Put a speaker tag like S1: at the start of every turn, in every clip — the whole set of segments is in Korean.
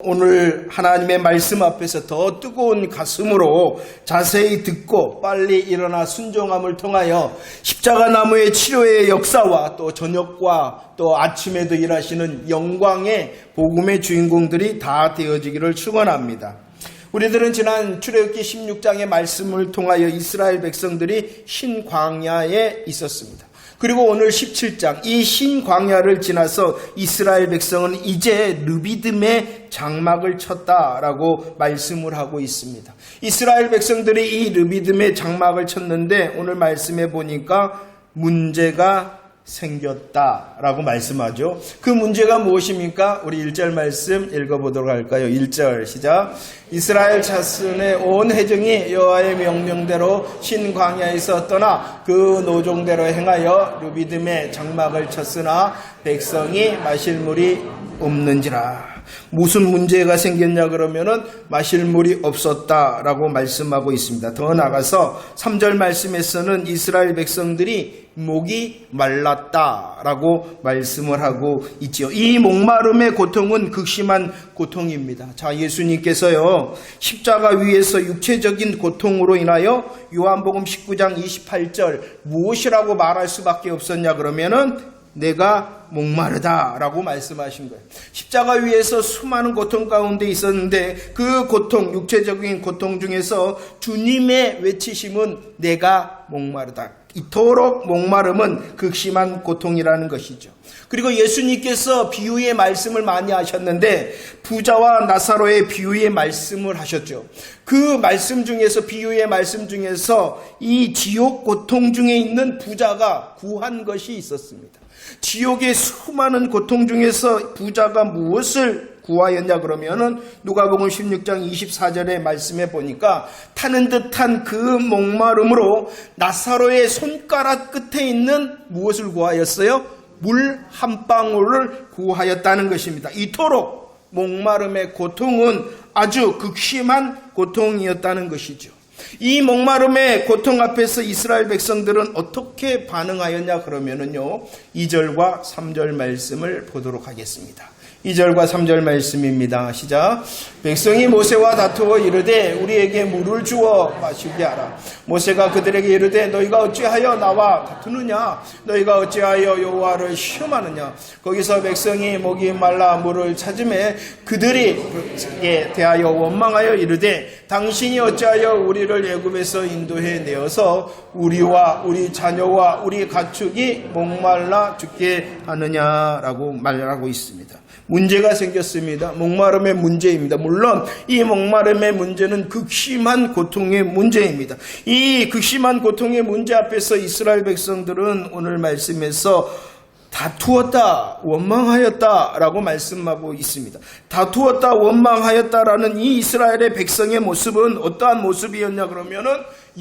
S1: 오늘 하나님의 말씀 앞에서 더 뜨거운 가슴으로 자세히 듣고 빨리 일어나 순종함을 통하여 십자가 나무의 치료의 역사와 또 저녁과 또 아침에도 일하시는 영광의 복음의 주인공들이 다 되어지기를 축원합니다. 우리들은 지난 출애굽기 16장의 말씀을 통하여 이스라엘 백성들이 신광야에 있었습니다. 그리고 오늘 17장 이 신광야를 지나서 이스라엘 백성은 이제 르비딤의 장막을 쳤다라고 말씀을 하고 있습니다. 이스라엘 백성들이 이 르비딤의 장막을 쳤는데 오늘 말씀해 보니까 문제가 생겼다라고 말씀하죠. 그 문제가 무엇입니까? 우리 1절 말씀 읽어보도록 할까요? 1절 시작. 이스라엘 자손의 온 회중이 여호와의 명령대로 신광야에서 떠나 그 노종대로 행하여 르비딤의 장막을 쳤으나 백성이 마실 물이 없는지라. 무슨 문제가 생겼냐 그러면은 마실 물이 없었다라고 말씀하고 있습니다. 더 나아가서 3절 말씀에서는 이스라엘 백성들이 목이 말랐다라고 말씀을 하고 있지요. 이 목마름의 고통은 극심한 고통입니다. 자, 예수님께서요 십자가 위에서 육체적인 고통으로 인하여 요한복음 19장 28절 무엇이라고 말할 수밖에 없었냐 그러면은 내가 목마르다라고 말씀하신 거예요. 십자가 위에서 수많은 고통 가운데 있었는데 그 고통, 육체적인 고통 중에서 주님의 외치심은 내가 목마르다. 이토록 목마름은 극심한 고통이라는 것이죠. 그리고 예수님께서 비유의 말씀을 많이 하셨는데 부자와 나사로의 비유의 말씀을 하셨죠. 그 말씀 중에서 비유의 말씀 중에서 이 지옥 고통 중에 있는 부자가 구한 것이 있었습니다. 지옥의 수많은 고통 중에서 부자가 무엇을 구하였냐 그러면은 누가복음 16장 24절의 말씀에 보니까 타는 듯한 그 목마름으로 나사로의 손가락 끝에 있는 무엇을 구하였어요? 물 한 방울을 구하였다는 것입니다. 이토록 목마름의 고통은 아주 극심한 고통이었다는 것이죠. 이 목마름의 고통 앞에서 이스라엘 백성들은 어떻게 반응하였냐 그러면은요 2절과 3절 말씀을 보도록 하겠습니다. 2절과 3절 말씀입니다. 시작. 백성이 모세와 다투어 이르되 우리에게 물을 주어 마시게 하라. 모세가 그들에게 이르되 너희가 어찌하여 나와 다투느냐? 너희가 어찌하여 여호와를 시험하느냐? 거기서 백성이 목이 말라 물을 찾음에 그들이 대하여 원망하여 이르되 당신이 어찌하여 우리를 애굽에서 인도해 내어서 우리와 우리 자녀와 우리 가축이 목말라 죽게 하느냐라고 말하고 있습니다. 문제가 생겼습니다. 목마름의 문제입니다. 물론 이 목마름의 문제는 극심한 고통의 문제입니다. 이 극심한 고통의 문제 앞에서 이스라엘 백성들은 오늘 말씀에서 다투었다, 원망하였다라고 말씀하고 있습니다. 다투었다, 원망하였다라는 이 이스라엘의 백성의 모습은 어떠한 모습이었냐 그러면은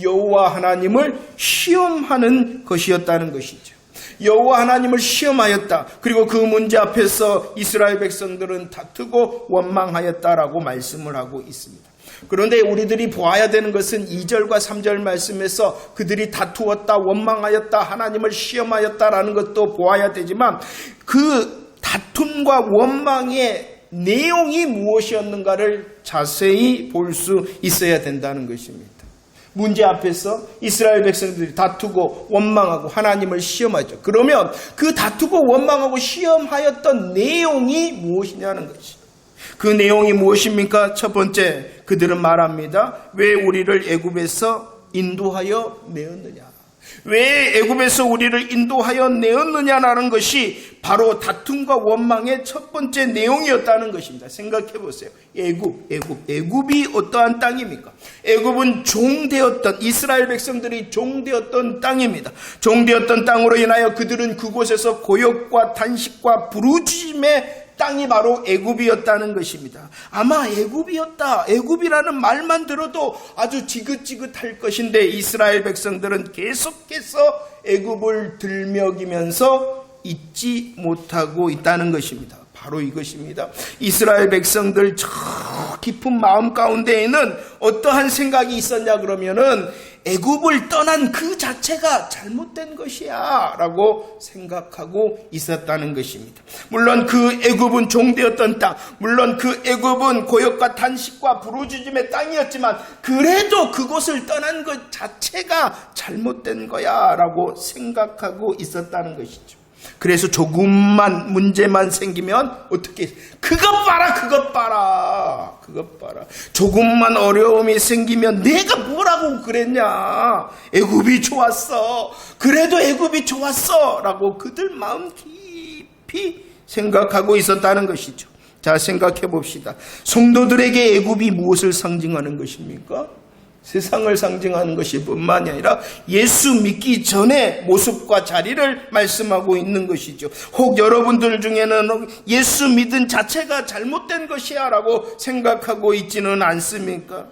S1: 여호와 하나님을 시험하는 것이었다는 것이죠. 여호와 하나님을 시험하였다. 그리고 그 문제 앞에서 이스라엘 백성들은 다투고 원망하였다라고 말씀을 하고 있습니다. 그런데 우리들이 보아야 되는 것은 2절과 3절 말씀에서 그들이 다투었다, 원망하였다, 하나님을 시험하였다라는 것도 보아야 되지만 그 다툼과 원망의 내용이 무엇이었는가를 자세히 볼 수 있어야 된다는 것입니다. 문제 앞에서 이스라엘 백성들이 다투고 원망하고 하나님을 시험하죠. 그러면 그 다투고 원망하고 시험하였던 내용이 무엇이냐는 것이. 그 내용이 무엇입니까? 첫 번째, 그들은 말합니다. 왜 우리를 애굽에서 인도하여 내었느냐? 왜 애굽에서 우리를 인도하여 내었느냐라는 것이 바로 다툼과 원망의 첫 번째 내용이었다는 것입니다. 생각해 보세요. 애굽이 어떠한 땅입니까? 애굽은 종되었던 이스라엘 백성들이 종되었던 땅입니다. 종되었던 땅으로 인하여 그들은 그곳에서 고역과 단식과 부르짖음의 땅이 바로 애굽이었다는 것입니다. 아마 애굽이었다. 애굽이라는 말만 들어도 아주 지긋지긋할 것인데 이스라엘 백성들은 계속해서 애굽을 들먹이면서 잊지 못하고 있다는 것입니다. 바로 이것입니다. 이스라엘 백성들 저 깊은 마음 가운데에는 어떠한 생각이 있었냐 그러면은 애굽을 떠난 그 자체가 잘못된 것이야 라고 생각하고 있었다는 것입니다. 물론 그 애굽은 종되었던 땅, 물론 그 애굽은 고역과 탄식과 부르짖음의 땅이었지만 그래도 그곳을 떠난 것 자체가 잘못된 거야 라고 생각하고 있었다는 것이죠. 그래서 조금만 문제만 생기면 어떻게, 그것 봐라 조금만 어려움이 생기면 내가 뭐라고 그랬냐, 애굽이 좋았어, 그래도 애굽이 좋았어 라고 그들 마음 깊이 생각하고 있었다는 것이죠. 자, 생각해 봅시다. 성도들에게 애굽이 무엇을 상징하는 것입니까? 세상을 상징하는 것이 뿐만이 아니라 예수 믿기 전의 모습과 자리를 말씀하고 있는 것이죠. 혹 여러분들 중에는 예수 믿은 자체가 잘못된 것이야 라고 생각하고 있지는 않습니까?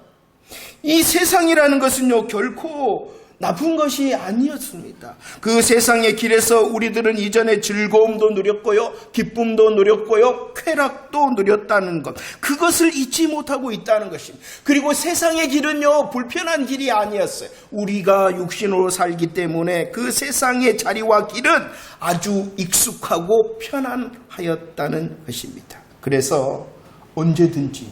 S1: 이 세상이라는 것은요, 결코 나쁜 것이 아니었습니다. 그 세상의 길에서 우리들은 이전에 즐거움도 누렸고요, 기쁨도 누렸고요, 쾌락도 누렸다는 것, 그것을 잊지 못하고 있다는 것입니다. 그리고 세상의 길은요, 불편한 길이 아니었어요. 우리가 육신으로 살기 때문에 그 세상의 자리와 길은 아주 익숙하고 편안하였다는 것입니다. 그래서 언제든지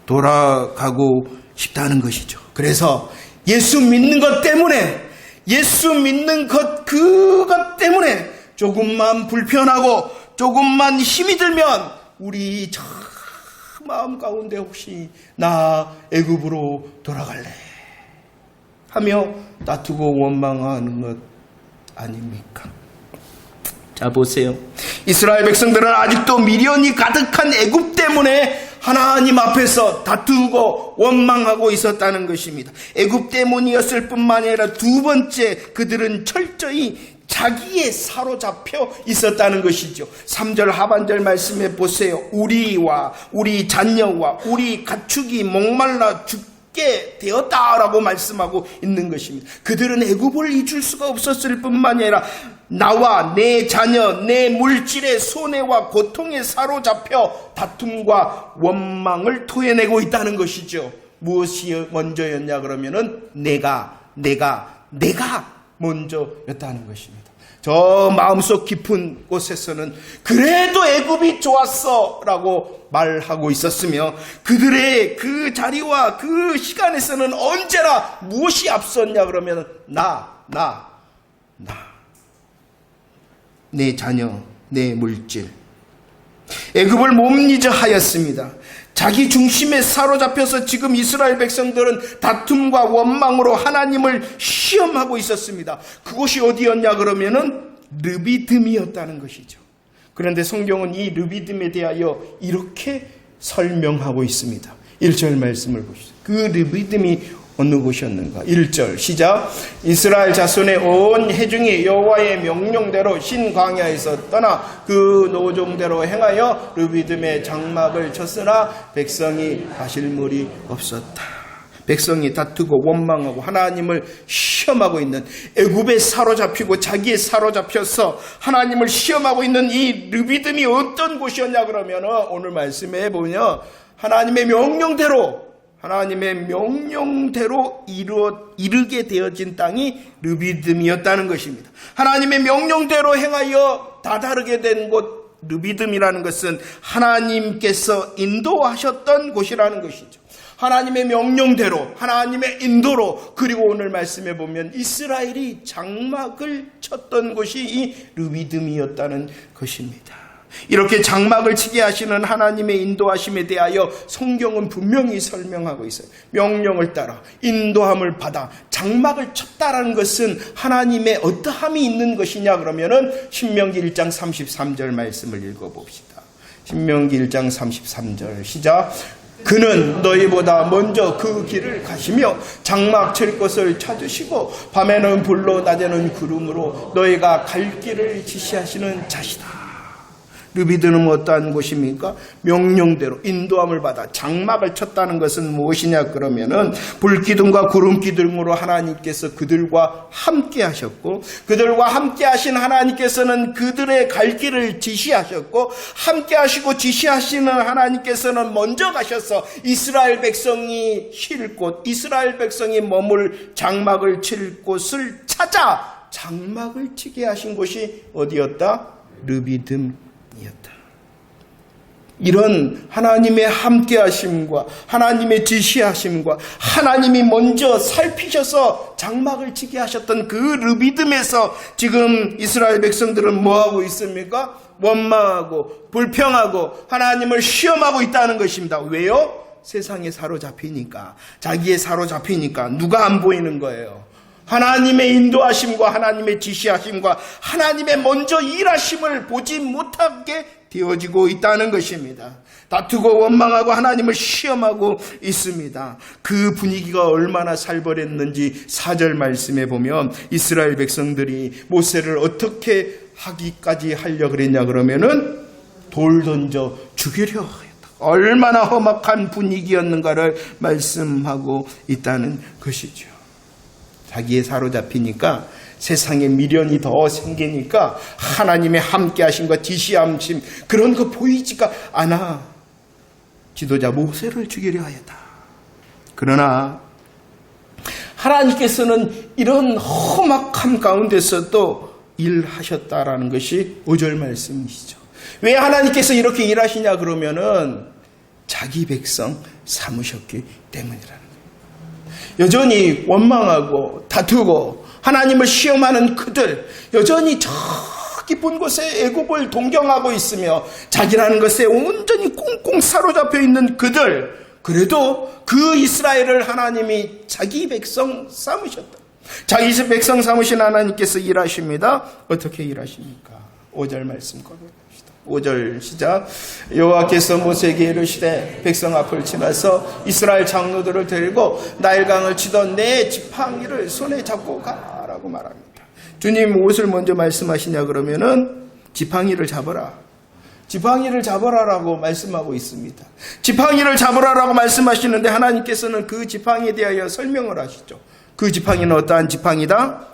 S1: 돌아가고 싶다는 것이죠. 그래서 예수 믿는 것 때문에, 그것 때문에 조금만 불편하고 조금만 힘이 들면 우리 저 마음 가운데 혹시 나 애굽으로 돌아갈래 하며 다투고 원망하는 것 아닙니까? 자, 보세요. 이스라엘 백성들은 아직도 미련이 가득한 애굽 때문에 하나님 앞에서 다투고 원망하고 있었다는 것입니다. 애굽 때문이었을 뿐만 아니라 두 번째, 그들은 철저히 자기에 사로잡혀 있었다는 것이죠. 3절 하반절 말씀해 보세요. 우리와 우리 자녀와 우리 가축이 목말라 죽게 되었다라고 말씀하고 있는 것입니다. 그들은 애굽을 잊을 수가 없었을 뿐만 아니라 나와 내 자녀, 내 물질의 손해와 고통에 사로잡혀 다툼과 원망을 토해내고 있다는 것이죠. 무엇이 먼저였냐 그러면은 내가 먼저였다는 것입니다. 저 마음속 깊은 곳에서는 그래도 애굽이 좋았어 라고 말하고 있었으며, 그들의 그 자리와 그 시간에서는 언제나 무엇이 앞섰냐 그러면 내 자녀, 내 물질. 애굽을 못 잊어 하였습니다. 자기 중심에 사로잡혀서 지금 이스라엘 백성들은 다툼과 원망으로 하나님을 시험하고 있었습니다. 그곳이 어디였냐 그러면은 르비딤이었다는 것이죠. 그런데 성경은 이 르비딤에 대하여 이렇게 설명하고 있습니다. 1절 말씀을 보시죠. 그 르비딤이 어느 곳이었는가? 1절 시작. 이스라엘 자손의 온 회중이 여호와의 명령대로 신광야에서 떠나 그 노종대로 행하여 르비딤의 장막을 쳤으나 백성이 가실 물이 없었다. 백성이 다투고 원망하고 하나님을 시험하고 있는, 애굽에 사로잡히고 자기에 사로잡혀서 하나님을 시험하고 있는 이 르비딤이 어떤 곳이었냐 그러면 오늘 말씀에 보면 하나님의 명령대로 이르게 되어진 땅이 르비딤이었다는 것입니다. 하나님의 명령대로 행하여 다다르게 된 곳 르비딤이라는 것은 하나님께서 인도하셨던 곳이라는 것이죠. 하나님의 명령대로, 하나님의 인도로, 그리고 오늘 말씀해 보면 이스라엘이 장막을 쳤던 곳이 이 르비딤이었다는 것입니다. 이렇게 장막을 치게 하시는 하나님의 인도하심에 대하여 성경은 분명히 설명하고 있어요. 명령을 따라 인도함을 받아 장막을 쳤다라는 것은 하나님의 어떠함이 있는 것이냐 그러면은 신명기 1장 33절 말씀을 읽어봅시다. 신명기 1장 33절 시작. 그는 너희보다 먼저 그 길을 가시며 장막 칠 것을 찾으시고 밤에는 불로 낮에는 구름으로 너희가 갈 길을 지시하시는 자시다. 르비드는 어떠한 곳입니까? 명령대로 인도함을 받아 장막을 쳤다는 것은 무엇이냐 그러면은 불기둥과 구름기둥으로 하나님께서 그들과 함께 하셨고, 그들과 함께 하신 하나님께서는 그들의 갈 길을 지시하셨고, 함께 하시고 지시하시는 하나님께서는 먼저 가셔서 이스라엘 백성이 쉴 곳, 이스라엘 백성이 머물 장막을 칠 곳을 찾아 장막을 치게 하신 곳이 어디였다? 르비딤이었다. 이런 하나님의 함께하심과 하나님의 지시하심과 하나님이 먼저 살피셔서 장막을 치게 하셨던 그 르비딤에서 지금 이스라엘 백성들은 뭐하고 있습니까? 원망하고 불평하고 하나님을 시험하고 있다는 것입니다. 왜요? 세상에 사로잡히니까, 자기에 사로잡히니까. 누가 안 보이는 거예요? 하나님의 인도하심과 하나님의 지시하심과 하나님의 먼저 일하심을 보지 못하게 되어지고 있다는 것입니다. 다투고 원망하고 하나님을 시험하고 있습니다. 그 분위기가 얼마나 살벌했는지 4절 말씀에 보면 이스라엘 백성들이 모세를 어떻게 하기까지 하려 그랬냐 그러면은 돌 던져 죽이려 했다. 얼마나 험악한 분위기였는가를 말씀하고 있다는 것이죠. 자기에 사로잡히니까, 세상에 미련이 더 생기니까 하나님의 함께하심과 지시하심 그런 거 보이지가 않아. 지도자 모세를 죽이려 하였다. 그러나 하나님께서는 이런 험악함 가운데서도 일하셨다라는 것이 5절 말씀이시죠. 왜 하나님께서 이렇게 일하시냐 그러면은 자기 백성 삼으셨기 때문이라는 거예요. 여전히 원망하고 다투고 하나님을 시험하는 그들, 여전히 저 깊은 곳에 애굽을 동경하고 있으며 자기라는 것에 온전히 꽁꽁 사로잡혀 있는 그들, 그래도 그 이스라엘을 하나님이 자기 백성 삼으셨다. 자기 백성 삼으신 하나님께서 일하십니다. 어떻게 일하십니까? 5절 말씀 고백합시다. 5절 시작. 여호와께서 모세에게 이르시되 백성 앞을 지나서 이스라엘 장로들을 데리고 나일강을 치던 내 지팡이를 손에 잡고 가라고 말합니다. 주님 무엇을 먼저 말씀하시냐 그러면은 지팡이를 잡아라. 지팡이를 잡아라라고 말씀하고 있습니다. 지팡이를 잡아라라고 말씀하시는데 하나님께서는 그 지팡이에 대하여 설명을 하시죠. 그 지팡이는 어떠한 지팡이다?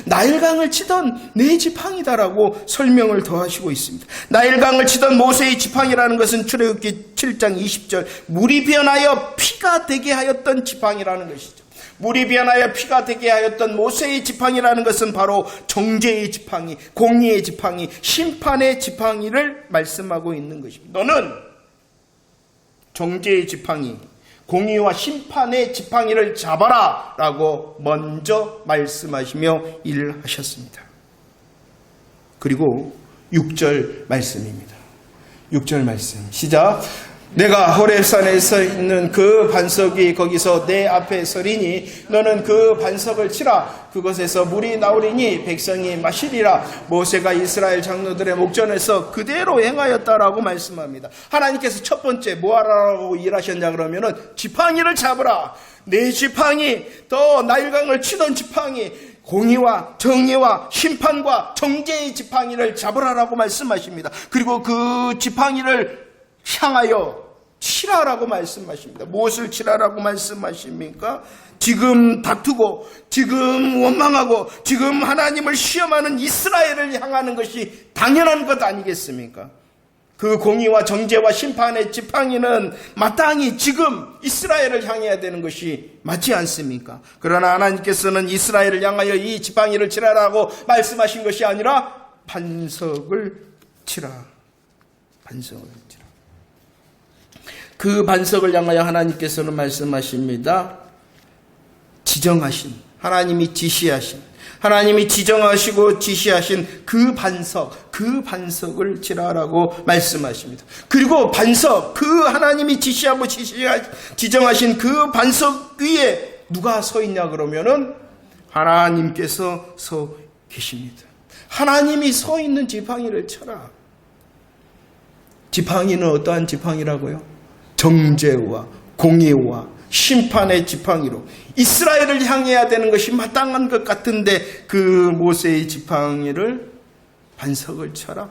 S1: 나일강을 치던 내 지팡이다라고 설명을 더하시고 있습니다. 나일강을 치던 모세의 지팡이라는 것은 출애굽기 7장 20절 물이 변하여 피가 되게 하였던 지팡이라는 것이죠. 물이 변하여 피가 되게 하였던 모세의 지팡이라는 것은 바로 정죄의 지팡이, 공의의 지팡이, 심판의 지팡이를 말씀하고 있는 것입니다. 너는 정죄의 지팡이, 공의와 심판의 지팡이를 잡아라 라고 먼저 말씀하시며 일하셨습니다. 그리고 6절 말씀입니다. 6절 말씀 시작. 내가 호렙산에 서 있는 그 반석이 거기서 내 앞에 서리니 너는 그 반석을 치라. 그것에서 물이 나오리니 백성이 마시리라. 모세가 이스라엘 장로들의 목전에서 그대로 행하였다라고 말씀합니다. 하나님께서 첫 번째 뭐하라고 일하셨냐 그러면은 지팡이를 잡으라. 내 지팡이, 더 나일강을 치던 지팡이, 공의와 정의와 심판과 정죄의 지팡이를 잡으라라고 말씀하십니다. 그리고 그 지팡이를 향하여 치라라고 말씀하십니다. 무엇을 치라라고 말씀하십니까? 지금 다투고 지금 원망하고 지금 하나님을 시험하는 이스라엘을 향하는 것이 당연한 것 아니겠습니까? 그 공의와 정죄와 심판의 지팡이는 마땅히 지금 이스라엘을 향해야 되는 것이 맞지 않습니까? 그러나 하나님께서는 이스라엘을 향하여 이 지팡이를 치라라고 말씀하신 것이 아니라 반석을 치라. 반석을 치라. 그 반석을 향하여 하나님께서는 말씀하십니다. 지정하신, 하나님이 지시하신, 하나님이 지정하시고 지시하신 그 반석을 치라라고 말씀하십니다. 그리고 반석, 그 하나님이 지시하고 지정하신 그 반석 위에 누가 서 있냐 그러면은 하나님께서 서 계십니다. 하나님이 서 있는 지팡이를 쳐라. 지팡이는 어떠한 지팡이라고요? 정죄와 공의와 심판의 지팡이로 이스라엘을 향해야 되는 것이 마땅한 것 같은데 그 모세의 지팡이를 반석을 쳐라.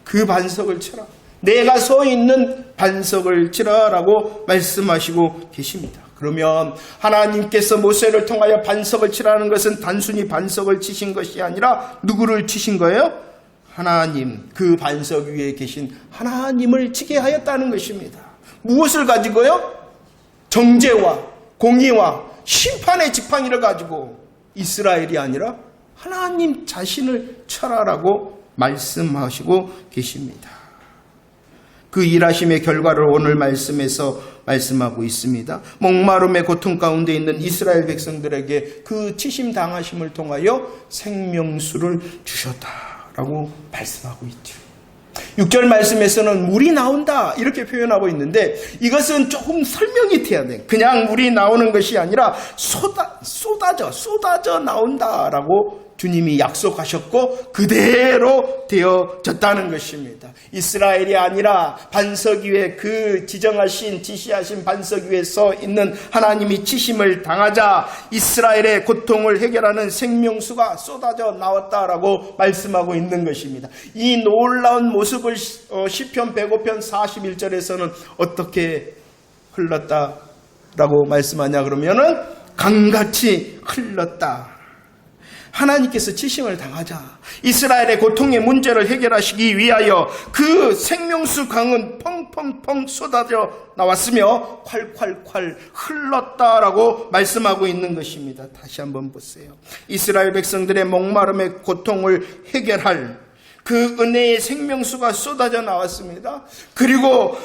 S1: 그 그 반석을 치라. 내가 서 있는 반석을 치라라고 말씀하시고 계십니다. 그러면 하나님께서 모세를 통하여 반석을 치라는 것은 단순히 반석을 치신 것이 아니라 누구를 치신 거예요? 하나님, 그 반석 위에 계신 하나님을 치게 하였다는 것입니다. 무엇을 가지고요? 정죄와 공의와 심판의 지팡이를 가지고 이스라엘이 아니라 하나님 자신을 쳐라라고 말씀하시고 계십니다. 그 일하심의 결과를 오늘 말씀에서 말씀하고 있습니다. 목마름의 고통 가운데 있는 이스라엘 백성들에게 그 치심 당하심을 통하여 생명수를 주셨다라고 말씀하고 있죠. 6절 말씀에서는 물이 나온다 이렇게 표현하고 있는데 이것은 조금 설명이 돼야 돼. 그냥 물이 나오는 것이 아니라 쏟아져 나온다라고 주님이 약속하셨고 그대로 되어졌다는 것입니다. 이스라엘이 아니라 반석 위에 그 지시하신 반석 위에 서 있는 하나님이 치심을 당하자 이스라엘의 고통을 해결하는 생명수가 쏟아져 나왔다라고 말씀하고 있는 것입니다. 이 놀라운 모습을 시편 105편 41절에서는 어떻게 흘렀다라고 말씀하냐 그러면은 강같이 흘렀다. 하나님께서 치심을 당하자 이스라엘의 고통의 문제를 해결하시기 위하여 그 생명수 강은 펑펑펑 쏟아져 나왔으며 콸콸콸 흘렀다라고 말씀하고 있는 것입니다. 다시 한번 보세요. 이스라엘 백성들의 목마름의 고통을 해결할 그 은혜의 생명수가 쏟아져 나왔습니다. 그리고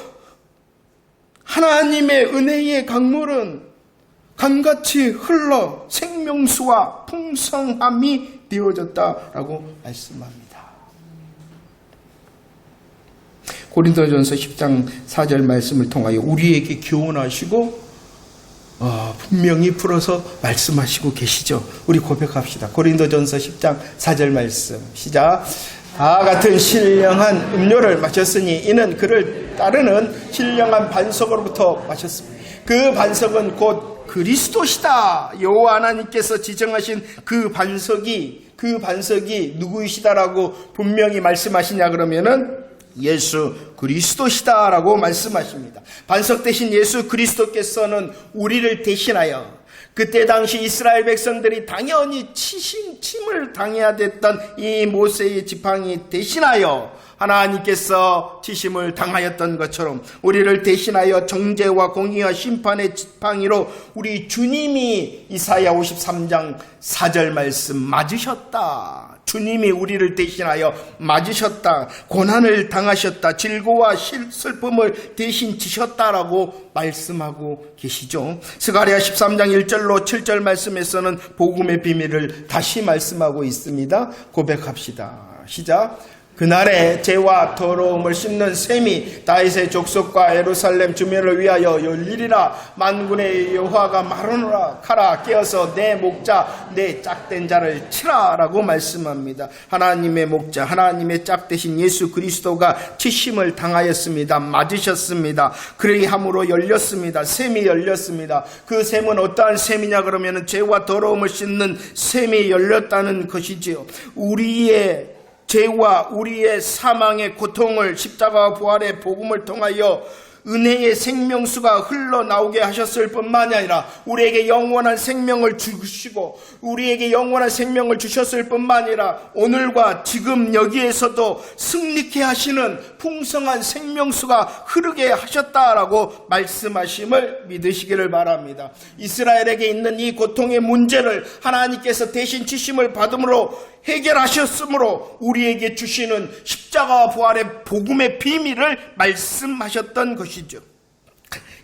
S1: 하나님의 은혜의 강물은 강같이 흘러 생명수와 풍성함이 되어졌다라고 말씀합니다. 고린도전서 10장 4절 말씀을 통하여 우리에게 교훈하시고 분명히 풀어서 말씀하시고 계시죠. 우리 고백합시다. 고린도전서 10장 4절 말씀 시작. 다 같은 신령한 음료를 마셨으니 이는 그를 따르는 신령한 반석으로부터 마셨습니다. 그 반석은 곧 그리스도시다. 여호와 하나님께서 지정하신 그 반석이 누구이시다라고 분명히 말씀하시냐 그러면은 예수 그리스도시다라고 말씀하십니다. 반석 대신 예수 그리스도께서는 우리를 대신하여 그때 당시 이스라엘 백성들이 당연히 침을 당해야 됐던 이 모세의 지팡이 대신하여 하나님께서 치심을 당하였던 것처럼 우리를 대신하여 정죄와 공의와 심판의 지팡이로 우리 주님이 이사야 53장 4절 말씀 맞으셨다. 주님이 우리를 대신하여 맞으셨다. 고난을 당하셨다. 질고와 슬픔을 대신 지셨다라고 말씀하고 계시죠. 스가랴 13장 1절로 7절 말씀에서는 복음의 비밀을 다시 말씀하고 있습니다. 고백합시다. 시작. 그날에 죄와 더러움을 씹는 셈이 다윗의 족속과 예루살렘 주민을 위하여 열리리라. 만군의 여호와가 말하노라. 가라 깨어서 내 목자 내 짝된 자를 치라 라고 말씀합니다. 하나님의 목자 하나님의 짝 대신 예수 그리스도가 치심을 당하였습니다. 맞으셨습니다. 그리함으로 열렸습니다. 셈이 열렸습니다. 그 셈은 어떠한 셈이냐 그러면 죄와 더러움을 씹는 셈이 열렸다는 것이지요. 우리의 죄와 우리의 사망의 고통을 십자가와 부활의 복음을 통하여 은혜의 생명수가 흘러나오게 하셨을 뿐만이 아니라 우리에게 영원한 생명을 주시고 우리에게 영원한 생명을 주셨을 뿐만 아니라 오늘과 지금 여기에서도 승리케 하시는 풍성한 생명수가 흐르게 하셨다라고 말씀하심을 믿으시기를 바랍니다. 이스라엘에게 있는 이 고통의 문제를 하나님께서 대신 치심을 받음으로 해결하셨으므로 우리에게 주시는 십자가와 부활의 복음의 비밀을 말씀하셨던 것이죠.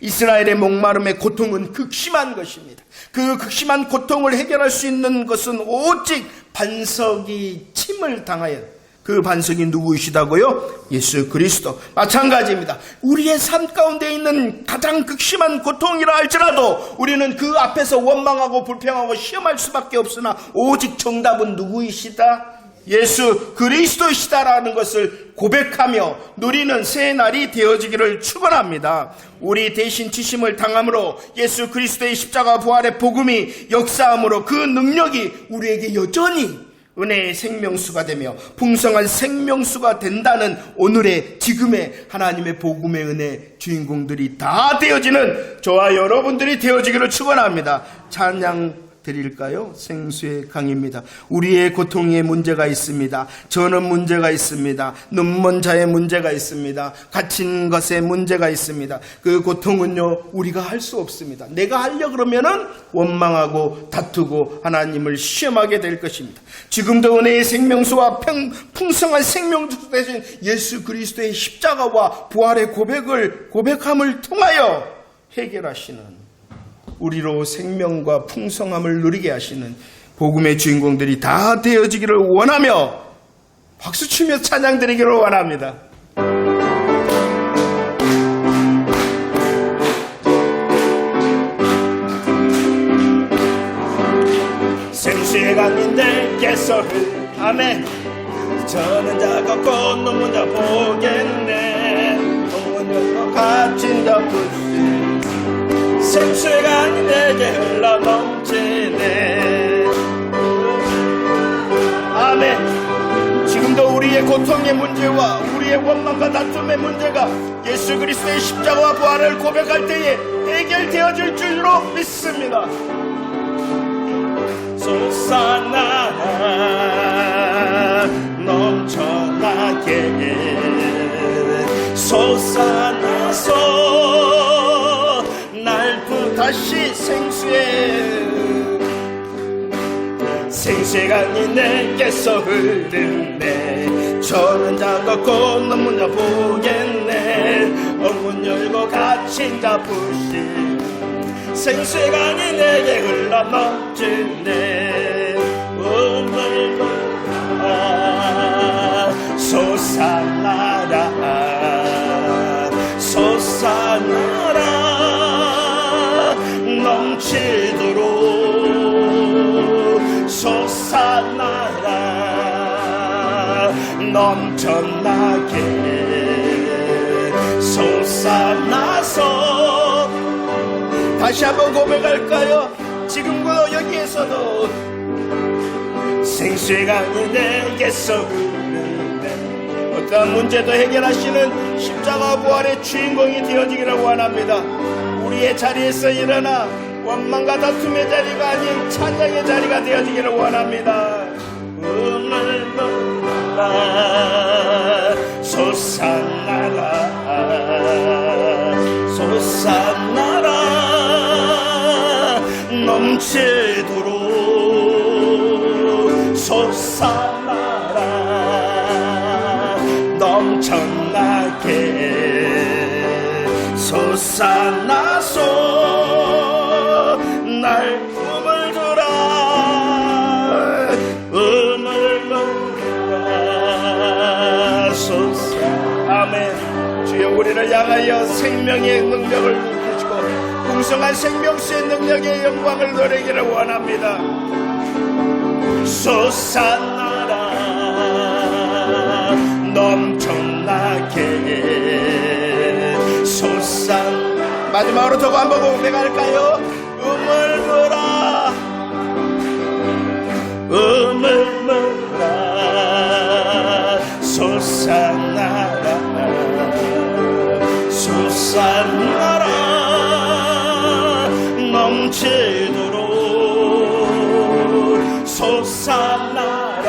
S1: 이스라엘의 목마름의 고통은 극심한 것입니다. 그 극심한 고통을 해결할 수 있는 것은 오직 반석이 침을 당하여 그 반석이 누구이시다고요? 예수 그리스도. 마찬가지입니다. 우리의 삶 가운데 있는 가장 극심한 고통이라 할지라도 우리는 그 앞에서 원망하고 불평하고 시험할 수밖에 없으나 오직 정답은 누구이시다? 예수 그리스도이시다라는 것을 고백하며 누리는 새 날이 되어지기를 축원합니다. 우리 대신 치심을 당함으로 예수 그리스도의 십자가 부활의 복음이 역사함으로 그 능력이 우리에게 여전히 은혜의 생명수가 되며 풍성한 생명수가 된다는 오늘의 지금의 하나님의 복음의 은혜 주인공들이 다 되어지는 저와 여러분들이 되어지기를 축원합니다. 찬양 드릴까요? 생수의 강입니다. 우리의 고통에 문제가 있습니다. 저는 문제가 있습니다. 눈먼 자의 문제가 있습니다. 갇힌 것에 문제가 있습니다. 그 고통은요, 우리가 할 수 없습니다. 내가 하려 그러면은 원망하고 다투고 하나님을 시험하게 될 것입니다. 지금도 은혜의 생명수와 풍성한 생명수 되신 예수 그리스도의 십자가와 부활의 고백함을 통하여 해결하시는, 우리로 생명과 풍성함을 누리게 하시는 복음의 주인공들이 다 되어지기를 원하며 박수치며 찬양드리기를 원합니다. 생수의 강이 내게서 아멘. 저는 작았고 눈먼 자 보겠네. 눈먼 열고 갇힌 자 볼수 생수의 강이 내게 흘러 넘치네. 아멘. 지금도 우리의 고통의 문제와 우리의 원망과 다툼의 문제가 예수 그리스도의 십자가와 부활을 고백할 때에 해결되어질 줄로 믿습니다. 솟아나 넘쳐나게 솟아나서 다시 생수의 강이 내게서 흐르네. 저는 작았고 너무나 보겠네. 엉문 열고 갇힌 자 부시 생수의 강이 내게 흘러 넘치네. 오늘도 솟아나라 솟아나라 넘치도록 솟아나라 넘쳐나게 솟아나서 다시 한번 고백할까요? 지금도 여기에서도 생수의 강이 내게서 흐르네. 어떠한 문제도 해결하시는 십자가 부활의 주인공이 되어지기를 원합니다. 우리의 자리에서 일어나 원망과 다툼의 자리가 아닌 찬양의 자리가 되어지기를 원합니다. 오늘도 솟아나라 솟아나라 넘치도록 솟아나라 넘쳐나게 솟아나서 날 꿈을 주라 음을 놓으라 솟아. 아멘. 주여 우리를 향하여 생명의 능력을 주시고 풍성한 생명수의 능력의 영광을 누리기를 원합니다. 솟아나라 넘쳐나게 솟아. 마지막으로 저거 한번 고백할까요? 음을 물어 음을 물어 솟아나라 솟아나라 넘치도록 솟아나라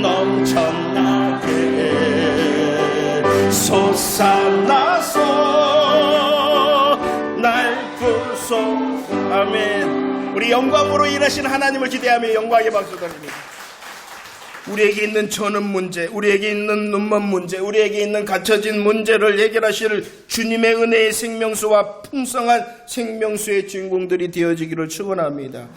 S1: 넘쳐나게 솟아나서 날 구속. 아멘. 우리 영광으로 일하시는 하나님을 기대하며 영광의 박수 드립니다. 우리에게 있는 저는 문제, 우리에게 있는 눈먼 문제, 우리에게 있는 갇혀진 문제를 해결하실 주님의 은혜의 생명수와 풍성한 생명수의 주인공들이 되어지기를 축원합니다.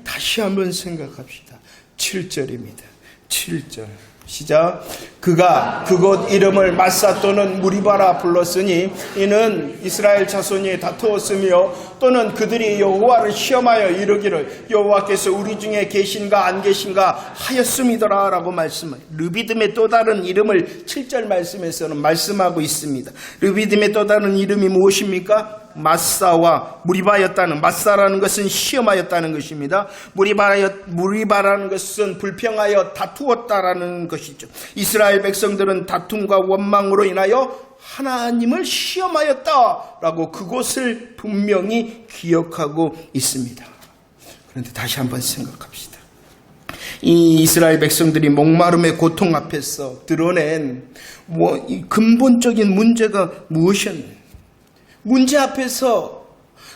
S1: 다시 한번 생각합시다. 7절입니다. 7절 시작. 그가 그곳 이름을 마사 또는 무리바라 불렀으니 이는 이스라엘 자손이 다투었으며 또는 그들이 여호와를 시험하여 이르기를 여호와께서 우리 중에 계신가 안 계신가 하였음이더라 라고 말씀을, 르비딤의 또 다른 이름을 7절 말씀에서는 말씀하고 있습니다. 르비딤의 또 다른 이름이 무엇입니까? 마사와 무리바였다는, 마사라는 것은 시험하였다는 것입니다. 무리바라는 것은 불평하여 다투었다라는 것이죠. 이스라엘 백성들은 다툼과 원망으로 인하여 하나님을 시험하였다라고 그것을 분명히 기억하고 있습니다. 그런데 다시 한번 생각합시다. 이 이스라엘 백성들이 목마름의 고통 앞에서 드러낸 이 근본적인 문제가 무엇이었나요? 문제 앞에서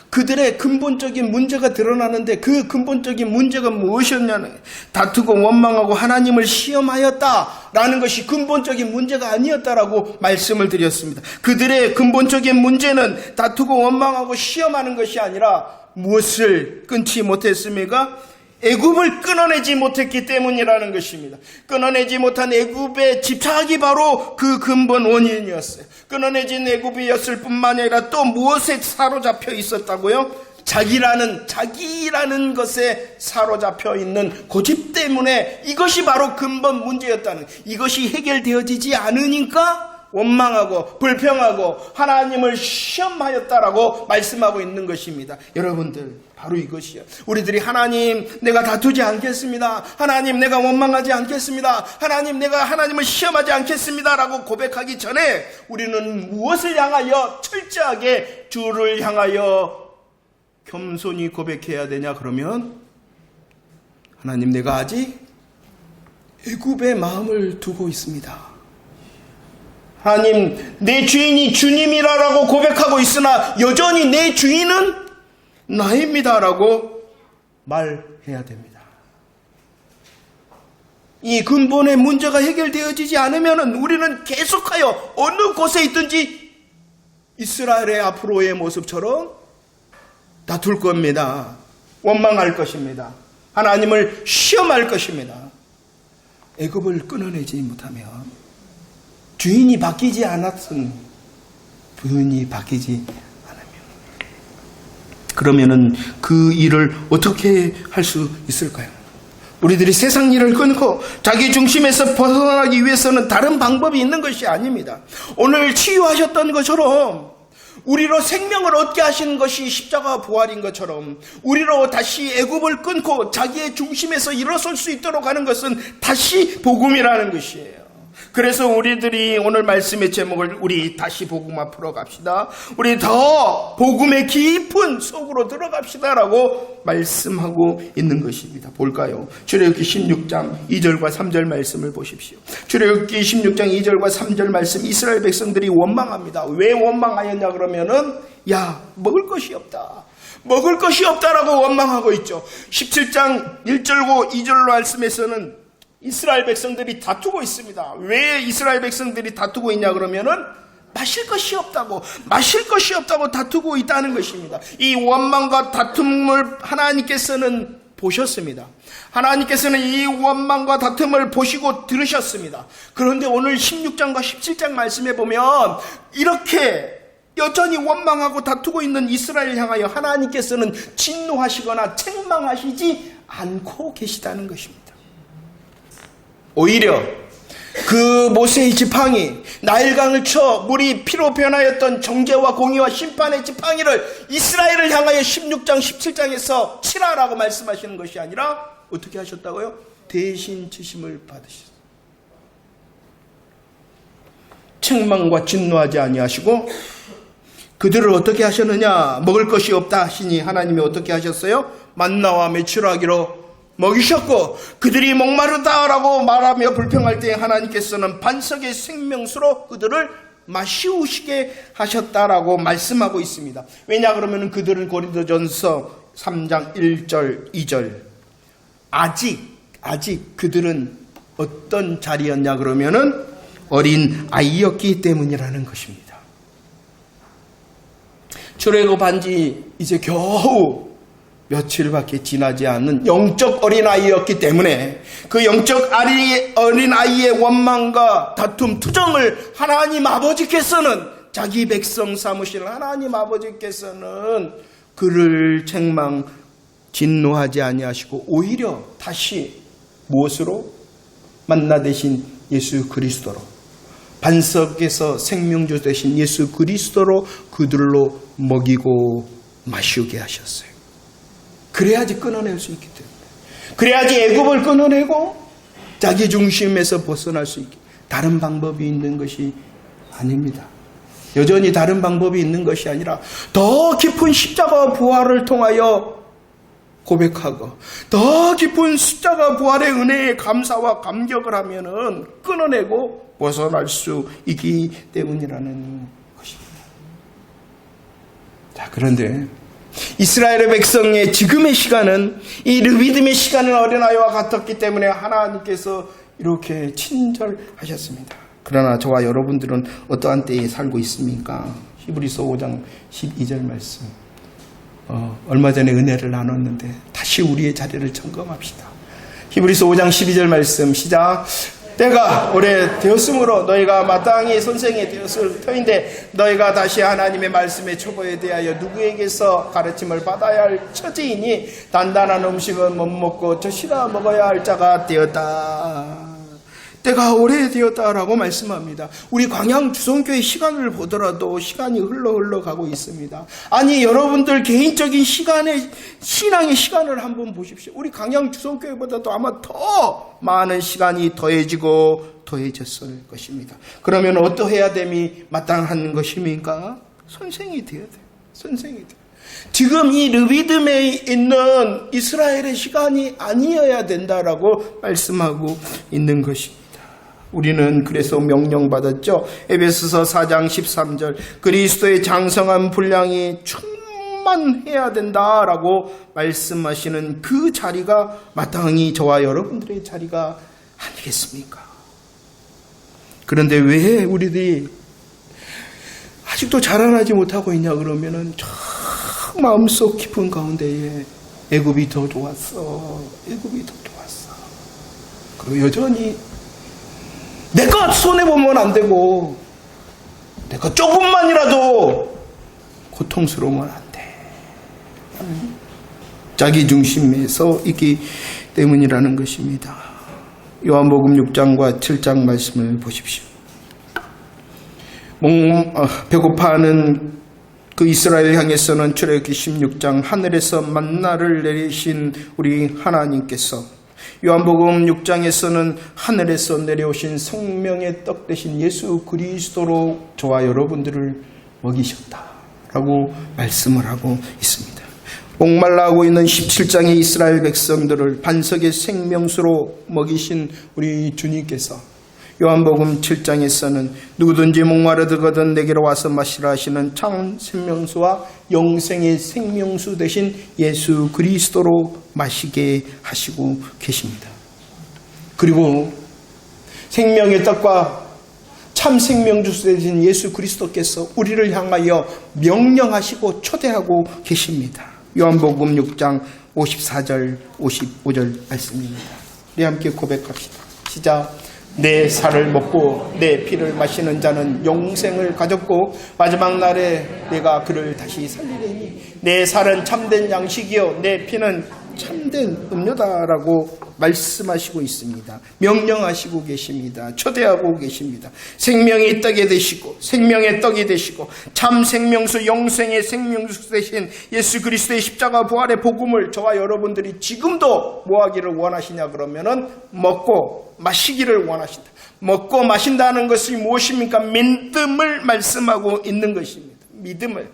S1: 그들의 근본적인 문제가 드러나는데 그 근본적인 문제가 무엇이었냐는, 다투고 원망하고 하나님을 시험하였다라는 것이 근본적인 문제가 아니었다라고 말씀을 드렸습니다. 그들의 근본적인 문제는 다투고 원망하고 시험하는 것이 아니라 무엇을 끊지 못했습니까? 애굽을 끊어내지 못했기 때문이라는 것입니다. 끊어내지 못한 애굽의 집착이 바로 그 근본 원인이었어요. 끊어내진 애굽이었을 뿐만 아니라 또 무엇에 사로잡혀 있었다고요? 자기라는 것에 사로잡혀 있는 고집 때문에 이것이 바로 근본 문제였다는, 이것이 해결되어지지 않으니까 원망하고 불평하고 하나님을 시험하였다라고 말씀하고 있는 것입니다. 여러분들, 바로 이것이요. 우리들이 하나님, 내가 다투지 않겠습니다. 하나님, 내가 원망하지 않겠습니다. 하나님, 내가 하나님을 시험하지 않겠습니다 라고 고백하기 전에 우리는 무엇을 향하여 철저하게 주를 향하여 겸손히 고백해야 되냐? 그러면 하나님, 내가 아직 애굽의 마음을 두고 있습니다. 하나님, 내 주인이 주님이라고 고백하고 있으나 여전히 내 주인은 나입니다라고 말해야 됩니다. 이 근본의 문제가 해결되어지지 않으면 우리는 계속하여 어느 곳에 있든지 이스라엘의 앞으로의 모습처럼 다툴 겁니다. 원망할 것입니다. 하나님을 시험할 것입니다. 애굽을 끊어내지 못하면, 주인이 바뀌지 않았음, 부인이 바뀌지 않으면, 그러면은 그 일을 어떻게 할 수 있을까요? 우리들이 세상 일을 끊고 자기 중심에서 벗어나기 위해서는 다른 방법이 있는 것이 아닙니다. 오늘 치유하셨던 것처럼 우리로 생명을 얻게 하신 것이 십자가 부활인 것처럼 우리로 다시 애굽을 끊고 자기의 중심에서 일어설 수 있도록 하는 것은 다시 복음이라는 것이에요. 그래서 우리들이 오늘 말씀의 제목을 우리 다시 복음 앞으로 갑시다. 우리 더 복음의 깊은 속으로 들어갑시다라고 말씀하고 있는 것입니다. 볼까요? 출애굽기 16장 2절과 3절 말씀을 보십시오. 출애굽기 16장 2절과 3절 말씀, 이스라엘 백성들이 원망합니다. 왜 원망하였냐 그러면은, 야, 먹을 것이 없다. 먹을 것이 없다라고 원망하고 있죠. 17장 1절과 2절 말씀에서는 이스라엘 백성들이 다투고 있습니다. 왜 이스라엘 백성들이 다투고 있냐 그러면은 마실 것이 없다고 다투고 있다는 것입니다. 이 원망과 다툼을 하나님께서는 보셨습니다. 하나님께서는 이 원망과 다툼을 보시고 들으셨습니다. 그런데 오늘 16장과 17장 말씀에 보면 이렇게 여전히 원망하고 다투고 있는 이스라엘 향하여 하나님께서는 진노하시거나 책망하시지 않고 계시다는 것입니다. 오히려 그 모세의 지팡이, 나일강을 쳐 물이 피로 변하였던 정죄와 공의와 심판의 지팡이를 이스라엘을 향하여 16장 17장에서 치라라고 말씀하시는 것이 아니라 어떻게 하셨다고요? 대신 치심을 받으셨어요. 책망과 진노하지 아니하시고 그들을 어떻게 하셨느냐? 먹을 것이 없다 하시니 하나님이 어떻게 하셨어요? 만나와 메추라기로 먹이셨고, 그들이 목마르다라고 말하며 불평할 때 하나님께서는 반석의 생명수로 그들을 마시우시게 하셨다라고 말씀하고 있습니다. 왜냐 그러면 그들은 고린도전서 3장 1절 2절 아직 그들은 어떤 자리였냐 그러면은 어린 아이였기 때문이라는 것입니다. 출애굽한 지 이제 겨우 며칠밖에 지나지 않는 영적 어린아이였기 때문에 그 영적 어린아이의 원망과 다툼, 투정을 하나님 아버지께서는, 자기 백성 삼으시는 하나님 아버지께서는 그를 책망, 진노하지 아니하시고 오히려 다시 무엇으로? 만나 되신 예수 그리스도로 반석에서 생명주 되신 예수 그리스도로 그들로 먹이고 마시게 하셨어요. 그래야지 끊어낼 수 있기 때문에. 그래야지 애굽을 끊어내고 자기 중심에서 벗어날 수 있게. 다른 방법이 있는 것이 아닙니다. 여전히 다른 방법이 있는 것이 아니라 더 깊은 십자가 부활을 통하여 고백하고 더 깊은 십자가 부활의 은혜에 감사와 감격을 하면은 끊어내고 벗어날 수 있기 때문이라는 것입니다. 자, 그런데 이스라엘의 백성의 지금의 시간은 이 르비딤의 시간은 어린아이와 같았기 때문에 하나님께서 이렇게 친절하셨습니다. 그러나 저와 여러분들은 어떠한 때에 살고 있습니까? 히브리서 5장 12절 말씀. 얼마 전에 은혜를 나눴는데 다시 우리의 자리를 점검합시다. 히브리서 5장 12절 말씀 시작. 때가 오래되었으므로 너희가 마땅히 선생이 되었을 터인데 너희가 다시 하나님의 말씀의 초보에 대하여 누구에게서 가르침을 받아야 할 처지이니 단단한 음식은 못 먹고 젖이라 먹어야 할 자가 되었다. 때가 오래되었다라고 말씀합니다. 우리 광양 주성교회 시간을 보더라도 시간이 흘러가고 있습니다. 아니, 여러분들 개인적인 신앙의 시간을 한번 보십시오. 우리 광양 주성교회보다도 아마 더 많은 시간이 더해지고 더해졌을 것입니다. 그러면 어떠해야 됨이 마땅한 것입니까? 선생이 되어야 돼요. 선생이 돼요. 지금 이 르비딤에 있는 이스라엘의 시간이 아니어야 된다라고 말씀하고 있는 것입니다. 우리는 그래서 명령받았죠. 에베소서 4장 13절 그리스도의 장성한 분량이 충만해야 된다라고 말씀하시는 그 자리가 마땅히 저와 여러분들의 자리가 아니겠습니까? 그런데 왜 우리들이 아직도 자라나지 못하고 있냐 그러면은 저 마음속 깊은 가운데에 애굽이 더 좋았어. 애굽이 더 좋았어. 그리고 여전히 내 것 손해보면 안 되고 내가 조금만이라도 고통스러우면 안 돼. 자기 중심에서 있기 때문이라는 것입니다. 요한복음 6장과 7장 말씀을 보십시오. 배고파하는 그 이스라엘 향해서는 출애굽기 16장 하늘에서 만나를 내리신 우리 하나님께서 요한복음 6장에서는 하늘에서 내려오신 생명의 떡 되신 예수 그리스도로 저와 여러분들을 먹이셨다라고 말씀을 하고 있습니다. 목말라하고 있는 17장의 이스라엘 백성들을 반석의 생명수로 먹이신 우리 주님께서 요한복음 7장에서는 누구든지 목마르거든 내게로 와서 마시라 하시는 참 생명수와 영생의 생명수 되신 예수 그리스도로 마시게 하시고 계십니다. 그리고 생명의 떡과 참 생명주 되신 예수 그리스도께서 우리를 향하여 명령하시고 초대하고 계십니다. 요한복음 6장 54절 55절 말씀입니다. 우리 함께 고백합시다. 시작. 내 살을 먹고 내 피를 마시는 자는 영생을 가졌고 마지막 날에 내가 그를 다시 살리리니 내 살은 참된 양식이요 내 피는 참된 음료다라고 말씀하시고 있습니다. 명령하시고 계십니다. 초대하고 계십니다. 생명의 떡이 되시고 생명의 떡이 되시고 참 생명수 영생의 생명수 되신 예수 그리스도의 십자가 부활의 복음을 저와 여러분들이 지금도 뭐하기를 원하시냐 그러면은 먹고 마시기를 원하신다. 먹고 마신다는 것이 무엇입니까? 믿음을 말씀하고 있는 것입니다. 믿음을.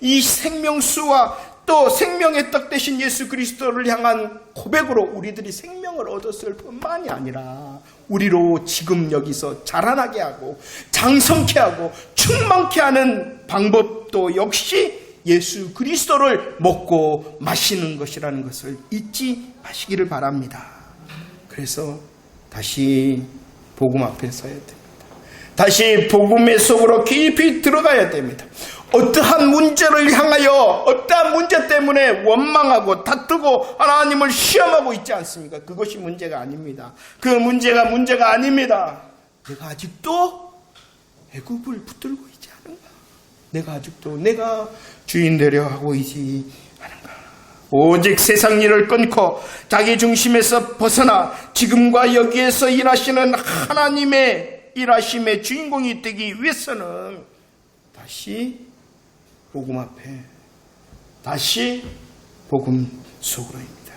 S1: 이 생명수와 또 생명의 떡 되신 예수 그리스도를 향한 고백으로 우리들이 생명을 얻었을 뿐만이 아니라 우리로 지금 여기서 자라나게 하고 장성케 하고 충만케 하는 방법도 역시 예수 그리스도를 먹고 마시는 것이라는 것을 잊지 마시기를 바랍니다. 그래서 다시 복음 앞에 서야 됩니다. 다시 복음의 속으로 깊이 들어가야 됩니다. 어떠한 문제를 향하여 어떠한 문제 때문에 원망하고 다투고 하나님을 시험하고 있지 않습니까? 그것이 문제가 아닙니다. 그 문제가 아닙니다. 내가 아직도 애굽을 붙들고 있지 않은가? 내가 아직도 내가 주인 되려 하고 있지 않은가? 오직 세상 일을 끊고 자기 중심에서 벗어나 지금과 여기에서 일하시는 하나님의 일하심의 주인공이 되기 위해서는 다시 복음 앞에, 다시 복음 속으로입니다.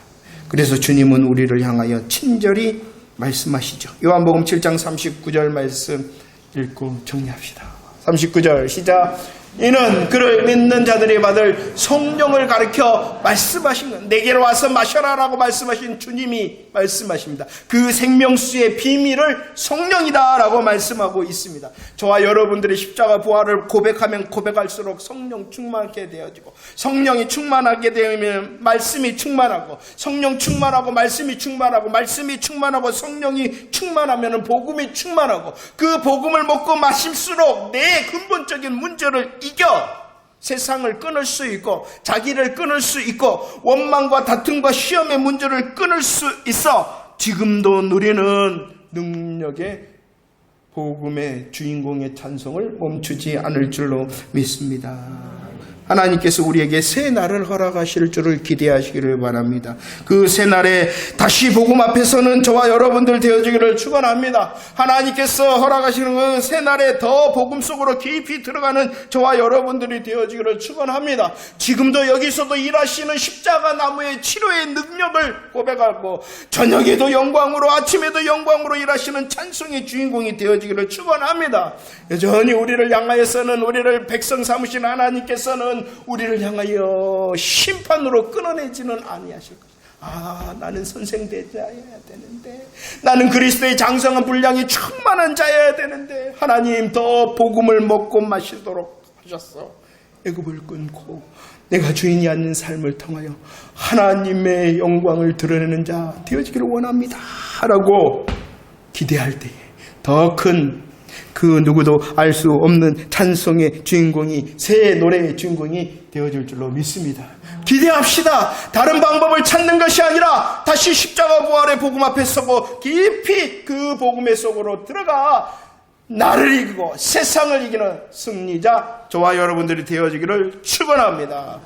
S1: 그래서 주님은 우리를 향하여 친절히 말씀하시죠. 요한복음 7장 39절 말씀 읽고 정리합시다. 39절 시작. 이는 그를 믿는 자들이 받을 성령을 가르쳐 말씀하신 것, 내게로 와서 마셔라라고 말씀하신 주님이 말씀하십니다. 그 생명수의 비밀을 성령이다라고 말씀하고 있습니다. 저와 여러분들이 십자가 부활을 고백하면 고백할수록 성령 충만하게 되어지고, 성령이 충만하게 되면 말씀이 충만하고, 성령 충만하고 말씀이 충만하고, 말씀이 충만하고 성령이 충만하면 복음이 충만하고, 그 복음을 먹고 마실수록 내 근본적인 문제를 이겨 세상을 끊을 수 있고, 자기를 끊을 수 있고, 원망과 다툼과 시험의 문제를 끊을 수 있어 지금도 누리는 능력의 복음의 주인공의 찬송을 멈추지 않을 줄로 믿습니다. 하나님께서 우리에게 새 날을 허락하실 줄을 기대하시기를 바랍니다. 그 새 날에 다시 복음 앞에서는 저와 여러분들 되어지기를 축원합니다. 하나님께서 허락하시는 그 새 날에 더 복음 속으로 깊이 들어가는 저와 여러분들이 되어지기를 축원합니다. 지금도 여기서도 일하시는 십자가 나무의 치료의 능력을 고백하고, 저녁에도 영광으로 아침에도 영광으로 일하시는 찬송의 주인공이 되어지기를 축원합니다. 여전히 우리를 향하여서는, 우리를 백성 삼으신 하나님께서는 우리를 향하여 심판으로 끊어내지는 아니하실 것입니다. 나는 선생 되자야 되는데, 나는 그리스도의 장성한 분량이 충만한 자여야 되는데, 하나님 더 복음을 먹고 마시도록 하셨어. 애굽을 끊고 내가 주인이 아닌 삶을 통하여 하나님의 영광을 드러내는 자 되어지기를 원합니다 라고 기대할 때에 더 큰, 그 누구도 알 수 없는 찬송의 주인공이, 새 노래의 주인공이 되어질 줄로 믿습니다. 기대합시다. 다른 방법을 찾는 것이 아니라 다시 십자가 부활의 복음 앞에 서고 깊이 그 복음의 속으로 들어가 나를 이기고 세상을 이기는 승리자 저와 여러분들이 되어지기를 축원합니다.